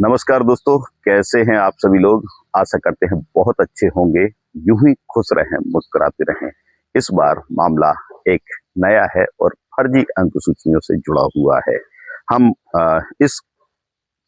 नमस्कार दोस्तों, कैसे हैं आप सभी लोग। आशा करते हैं बहुत अच्छे होंगे। यूं ही खुश रहें, मुस्कुराते रहें। इस बार मामला एक नया है और फर्जी अंक सूचियों से जुड़ा हुआ है। हम इस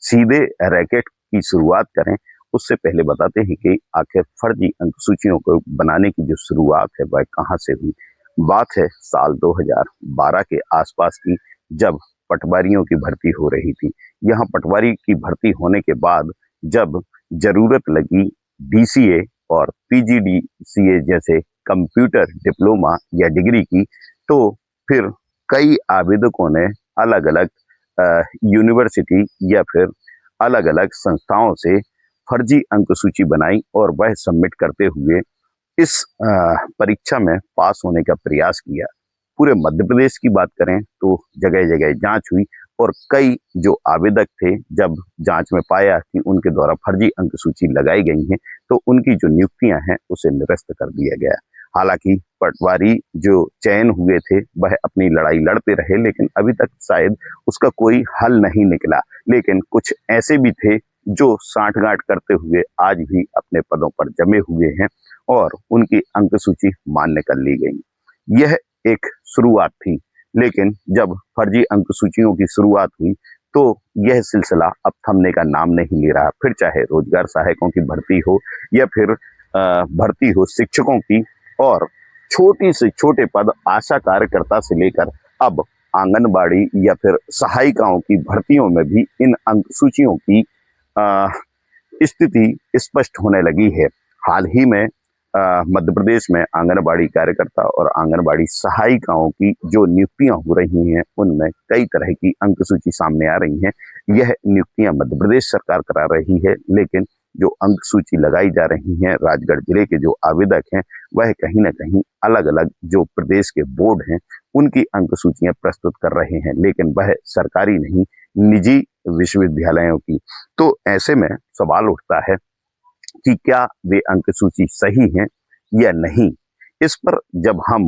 सीधे रैकेट की शुरुआत करें उससे पहले बताते हैं कि आखिर फर्जी अंक सूचियों को बनाने की जो शुरुआत है वह कहाँ से हुई। बात है साल 2012 के आसपास की, जब पटवारियों की भर्ती हो रही थी। यहाँ पटवारी की भर्ती होने के बाद जब जरूरत लगी डीसीए और पीजीडीसीए जैसे कंप्यूटर डिप्लोमा या डिग्री की, तो फिर कई आवेदकों ने अलग अलग यूनिवर्सिटी या फिर अलग अलग संस्थाओं से फर्जी अंक सूची बनाई और वह सबमिट करते हुए इस परीक्षा में पास होने का प्रयास किया। पूरे मध्य प्रदेश की बात करें तो जगह जगह जांच हुई और कई जो आवेदक थे, जब जांच में पाया कि उनके द्वारा फर्जी अंक सूची लगाई गई हैं, तो उनकी जो नियुक्तियां हैं उसे निरस्त कर दिया गया। हालांकि पटवारी जो चयन हुए थे वह अपनी लड़ाई लड़ते रहे, लेकिन अभी तक शायद उसका कोई हल नहीं निकला। लेकिन कुछ ऐसे भी थे जो सांठगांठ करते हुए आज भी अपने पदों पर जमे हुए हैं और उनकी अंक सूची मान्य कर ली गई। यह एक शुरुआत थी, लेकिन जब फर्जी अंक सूचियों की शुरुआत हुई तो यह सिलसिला अब थमने का नाम नहीं ले रहा। फिर चाहे रोजगार सहायकों की भर्ती हो या फिर भर्ती हो शिक्षकों की, और छोटी से छोटे पद आशा कार्यकर्ता से लेकर अब आंगनबाड़ी या फिर सहायिकाओं की भर्तियों में भी इन अंक सूचियों की स्थिति स्पष्ट होने लगी है। हाल ही में मध्य प्रदेश में आंगनबाड़ी कार्यकर्ता और आंगनबाड़ी सहायिकाओं की जो नियुक्तियां हो रही हैं उनमें कई तरह की अंक सूची सामने आ रही हैं। यह नियुक्तियां मध्य प्रदेश सरकार करा रही है, लेकिन जो अंक सूची लगाई जा रही हैं राजगढ़ जिले के जो आवेदक हैं वह कहीं ना कहीं अलग अलग जो प्रदेश के बोर्ड हैं उनकी अंक सूचियां प्रस्तुत कर रहे हैं, लेकिन वह सरकारी नहीं, निजी विश्वविद्यालयों की। तो ऐसे में सवाल उठता है कि क्या वे अंक सूची सही हैं या नहीं। इस पर जब हम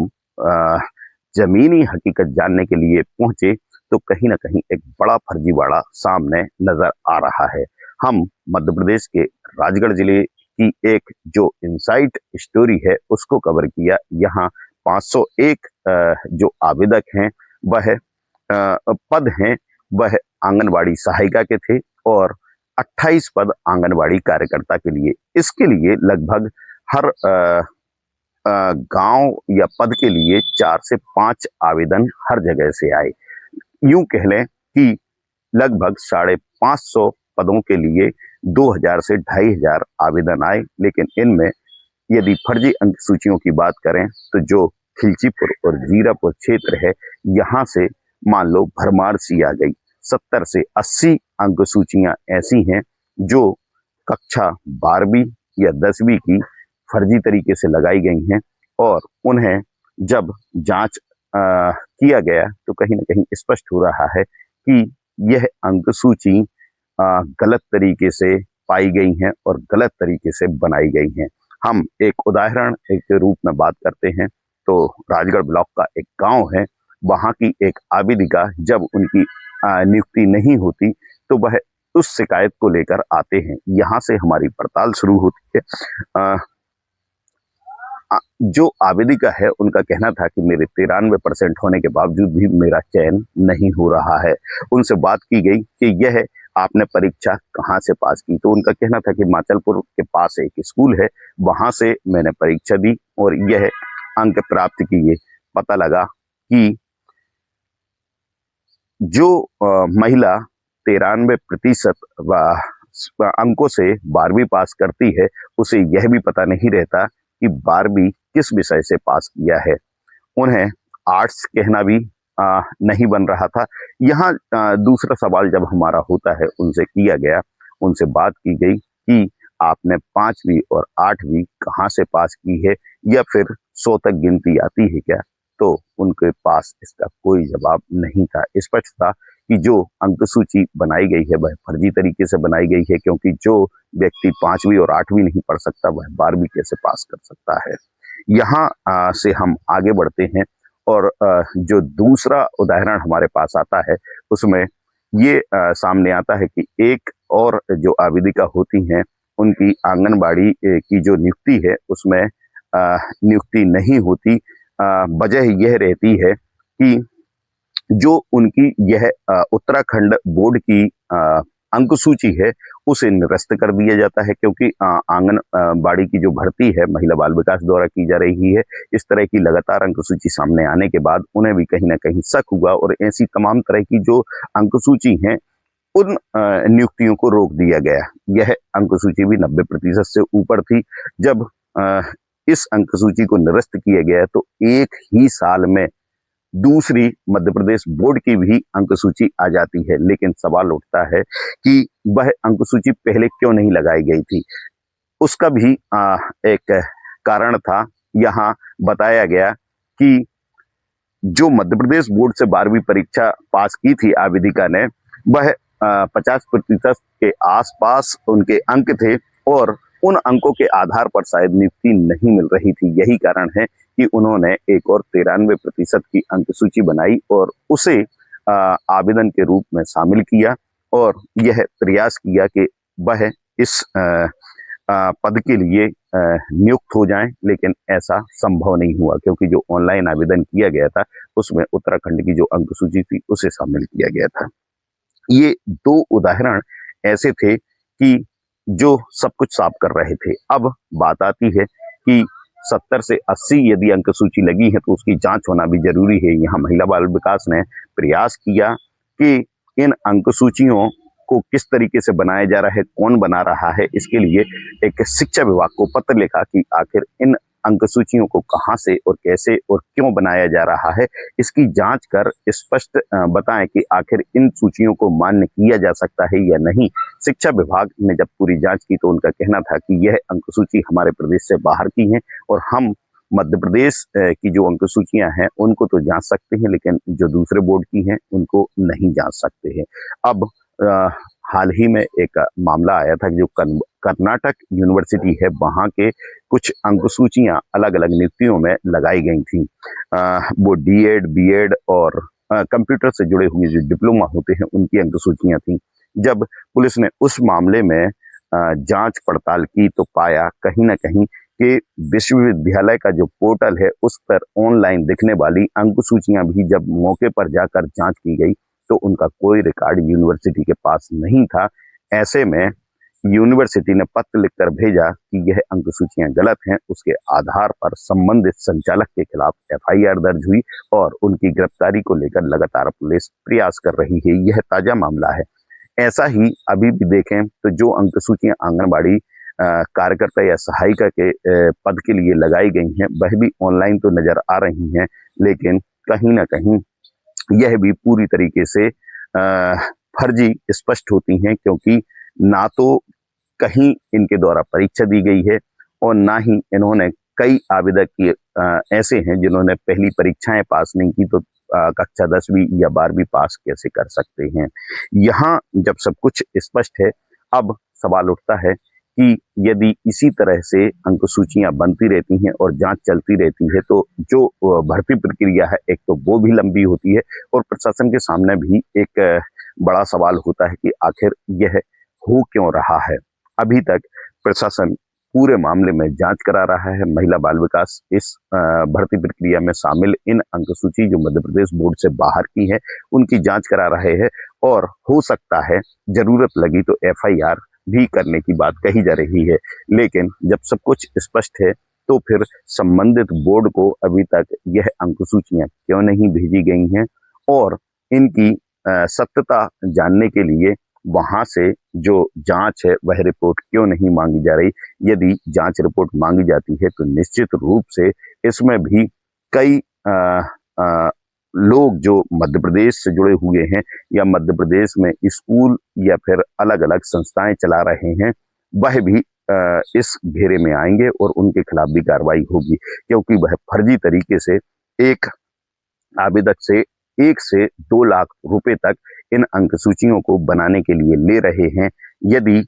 जमीनी हकीकत जानने के लिए पहुंचे तो कहीं ना कहीं एक बड़ा फर्जीवाड़ा सामने नजर आ रहा है। हम मध्य प्रदेश के राजगढ़ जिले की एक जो इनसाइट स्टोरी है उसको कवर किया। यहाँ 501 जो आवेदक हैं वह पद हैं वह आंगनबाड़ी सहायिका के थे और 28 पद आंगनबाड़ी कार्यकर्ता के लिए। इसके लिए लगभग हर गांव या पद के लिए 4 से 5 आवेदन हर जगह से आए। यूं कह लें कि लगभग 550 पदों के लिए 2000 से 2500 आवेदन आए। लेकिन इनमें यदि फर्जी अंक सूचियों की बात करें तो जो खिलचीपुर और जीरापुर क्षेत्र है, यहाँ से मान लो भरमार सी आ गई। 70 से 80 अंक सूचियां ऐसी हैं जो कक्षा 12वीं या 10वीं की फर्जी तरीके से लगाई गई हैं और उन्हें जब जांच किया गया तो कहीं ना कहीं स्पष्ट हो रहा है कि यह अंक सूची गलत तरीके से पाई गई हैं और गलत तरीके से बनाई गई हैं। हम एक उदाहरण के रूप में बात करते हैं तो राजगढ़ ब्लॉक का एक गांव है, वहां की एक आवेदिका जब उनकी नियुक्ति नहीं होती तो वह उस शिकायत को लेकर आते हैं। यहाँ से हमारी पड़ताल शुरू होती है। जो आवेदिका है उनका कहना था कि मेरे 93% होने के बावजूद भी मेरा चयन नहीं हो रहा है। उनसे बात की गई कि यह आपने परीक्षा कहाँ से पास की, तो उनका कहना था कि माचलपुर के पास एक स्कूल है, वहां से मैंने परीक्षा दी और यह अंक प्राप्त किए। पता लगा कि जो महिला 93% अंकों से 12वीं पास करती है उसे यह भी पता नहीं रहता कि 12वीं किस विषय से पास किया है। उन्हें आर्ट्स कहना भी नहीं बन रहा था। यहाँ दूसरा सवाल जब हमारा होता है उनसे किया गया, उनसे बात की गई कि आपने 5वीं और 8वीं कहाँ से पास की है या फिर 100 तक गिनती आती है क्या, तो उनके पास इसका कोई जवाब नहीं था। स्पष्ट था कि जो अंक सूची बनाई गई है वह फर्जी तरीके से बनाई गई है, क्योंकि जो व्यक्ति 5वीं और 8वीं नहीं पढ़ सकता वह 12वीं कैसे पास कर सकता है। यहाँ से हम आगे बढ़ते हैं और जो दूसरा उदाहरण हमारे पास आता है उसमें ये सामने आता है कि एक और जो आवेदिका होती हैं उनकी आंगनबाड़ी की जो नियुक्ति है उसमें नियुक्ति नहीं होती। वजह यह रहती है कि जो उनकी यह उत्तराखंड बोर्ड की अंक सूची है उसे निरस्त कर दिया जाता है, क्योंकि आंगनबाड़ी की जो भर्ती है महिला बाल विकास द्वारा की जा रही है। इस तरह की लगातार अंक सूची सामने आने के बाद उन्हें भी कहीं ना कहीं शक हुआ और ऐसी तमाम तरह की जो अंक सूची हैं उन नियुक्तियों को रोक दिया गया। यह अंक सूची भी 90% से ऊपर थी। जब इस अंक सूची को निरस्त किया गया तो एक ही साल में दूसरी मध्य प्रदेश बोर्ड की भी अंक सूची आ जाती है। लेकिन सवाल उठता है कि वह अंक सूची पहले क्यों नहीं लगाई गई थी। उसका भी एक कारण था। यहाँ बताया गया कि जो मध्य प्रदेश बोर्ड से 12वीं परीक्षा पास की थी आवेदिका ने, वह 50% के आसपास उनके अंक थे और उन अंकों के आधार पर शायद नियुक्ति नहीं मिल रही थी। यही कारण है कि उन्होंने एक और 93% की अंक सूची बनाई और उसे आवेदन के रूप में शामिल किया और यह प्रयास किया कि वह इस पद के लिए नियुक्त हो जाएं। लेकिन ऐसा संभव नहीं हुआ, क्योंकि जो ऑनलाइन आवेदन किया गया था उसमें उत्तराखंड की जो अंक सूची थी उसे शामिल किया गया था। ये 2 उदाहरण ऐसे थे कि जो सब कुछ साफ कर रहे थे। अब बात आती है कि 70 से 80 यदि अंक सूची लगी है तो उसकी जांच होना भी जरूरी है। यहाँ महिला बाल विकास ने प्रयास किया कि इन अंक सूचियों को किस तरीके से बनाया जा रहा है, कौन बना रहा है, इसके लिए एक शिक्षा विभाग को पत्र लिखा कि आखिर इन अंक सूचियों को कहां से और कैसे और क्यों बनाया जा रहा है, इसकी जांच कर स्पष्ट बताएं कि आखिर इन सूचियों को मान्य किया जा सकता है या नहीं। शिक्षा विभाग ने जब पूरी जांच की तो उनका कहना था कि यह अंक सूची हमारे प्रदेश से बाहर की है और हम मध्य प्रदेश की जो अंक सूचियां हैं उनको तो जांच सकते हैं, लेकिन जो दूसरे बोर्ड की हैं उनको नहीं जांच सकते हैं। अब हाल ही में एक मामला आया था कि जो कर्नाटक यूनिवर्सिटी है वहाँ के कुछ अंक सूचियाँ अलग अलग नियुक्तियों में लगाई गई थी। वो डीएड, बीएड और कंप्यूटर से जुड़े हुए जो डिप्लोमा होते हैं उनकी अंक सूचियाँ थी। जब पुलिस ने उस मामले में जांच पड़ताल की तो पाया कहीं ना कहीं कि विश्वविद्यालय का जो पोर्टल है उस पर ऑनलाइन दिखने वाली अंक सूचियां भी जब मौके पर जाकर जांच की गई तो उनका कोई रिकॉर्ड यूनिवर्सिटी के पास नहीं था। ऐसे में यूनिवर्सिटी ने पत्र लिखकर भेजा कि यह अंक सूचियां गलत हैं। उसके आधार पर संबंधित संचालक के खिलाफ एफआईआर दर्ज हुई और उनकी गिरफ्तारी को लेकर लगातार पुलिस प्रयास कर रही है। यह ताजा मामला है। ऐसा ही अभी भी देखें तो जो अंक सूचियां आंगनबाड़ी कार्यकर्ता या सहायिका के पद के लिए लगाई गई हैं वह भी ऑनलाइन तो नजर आ रही हैं, लेकिन कहीं ना कहीं यह भी पूरी तरीके से फर्जी स्पष्ट होती हैं, क्योंकि ना तो कहीं इनके द्वारा परीक्षा दी गई है और ना ही इन्होंने कई आवेदक ऐसे हैं जिन्होंने पहली परीक्षाएं पास नहीं की तो कक्षा 10वीं या 12वीं पास कैसे कर सकते हैं। यहाँ जब सब कुछ स्पष्ट है अब सवाल उठता है कि यदि इसी तरह से अंक सूचियां बनती रहती हैं और जांच चलती रहती है तो जो भर्ती प्रक्रिया है एक तो वो भी लंबी होती है और प्रशासन के सामने भी एक बड़ा सवाल होता है कि आखिर यह हो क्यों रहा है। अभी तक प्रशासन पूरे मामले में जांच करा रहा है। महिला बाल विकास इस भर्ती प्रक्रिया में शामिल इन अंक सूची जो मध्य प्रदेश बोर्ड से बाहर की है उनकी जांच करा रहे हैं और हो सकता है जरूरत लगी तो एफआईआर भी करने की बात कही जा रही है। लेकिन जब सब कुछ स्पष्ट है तो फिर संबंधित बोर्ड को अभी तक यह अंक सूचियां क्यों नहीं भेजी गई हैं और इनकी सत्यता जानने के लिए वहां से जो जांच है वह रिपोर्ट क्यों नहीं मांगी जा रही। यदि जांच रिपोर्ट मांगी जाती है तो निश्चित रूप से इसमें भी कई लोग जो मध्य प्रदेश से जुड़े हुए हैं या मध्य प्रदेश में स्कूल या फिर अलग अलग संस्थाएं चला रहे हैं वह भी इस घेरे में आएंगे और उनके खिलाफ भी कार्रवाई होगी, क्योंकि वह फर्जी तरीके से एक आवेदक से 1 से 2 लाख रुपए तक इन अंक सूचियों को बनाने के लिए ले रहे हैं। यदि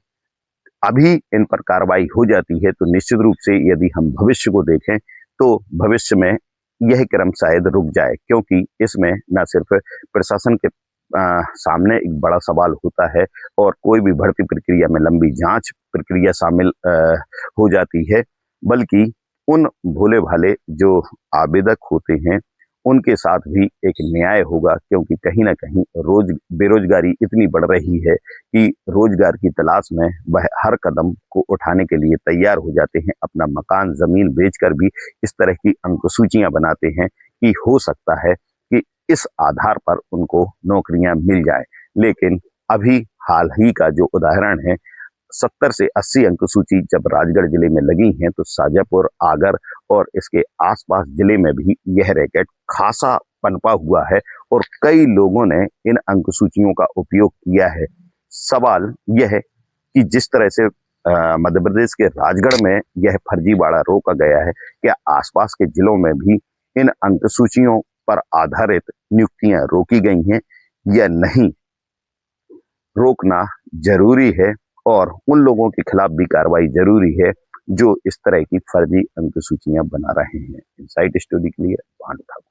अभी इन पर कार्रवाई हो जाती है तो निश्चित रूप से यदि हम भविष्य को देखें तो भविष्य में यह क्रम शायद रुक जाए, क्योंकि इसमें न सिर्फ प्रशासन के सामने एक बड़ा सवाल होता है और कोई भी भर्ती प्रक्रिया में लंबी जांच प्रक्रिया शामिल हो जाती है, बल्कि उन भोले भाले जो आवेदक होते हैं उनके साथ भी एक न्याय होगा, क्योंकि कहीं ना कहीं रोज बेरोजगारी इतनी बढ़ रही है कि रोजगार की तलाश में वह हर कदम को उठाने के लिए तैयार हो जाते हैं, अपना मकान जमीन बेचकर भी इस तरह की अंकसूचियां बनाते हैं कि हो सकता है कि इस आधार पर उनको नौकरियां मिल जाए। लेकिन अभी हाल ही का जो उदाहरण है, 70 से 80 अंक सूची जब राजगढ़ जिले में लगी हैं तो शाजापुर, आगर और इसके आसपास जिले में भी यह रैकेट खासा पनपा हुआ है और कई लोगों ने इन अंक सूचियों का उपयोग किया है। सवाल यह है कि जिस तरह से मध्य प्रदेश के राजगढ़ में यह फर्जीवाड़ा रोका गया है, क्या आसपास के जिलों में भी इन अंक सूचियों पर आधारित नियुक्तियां रोकी गई हैं या नहीं? रोकना जरूरी है और उन लोगों के खिलाफ भी कार्रवाई जरूरी है जो इस तरह की फर्जी अंक सूचियां बना रहे हैं। इनसाइट स्टोरी के लिए भानु ठाकुर।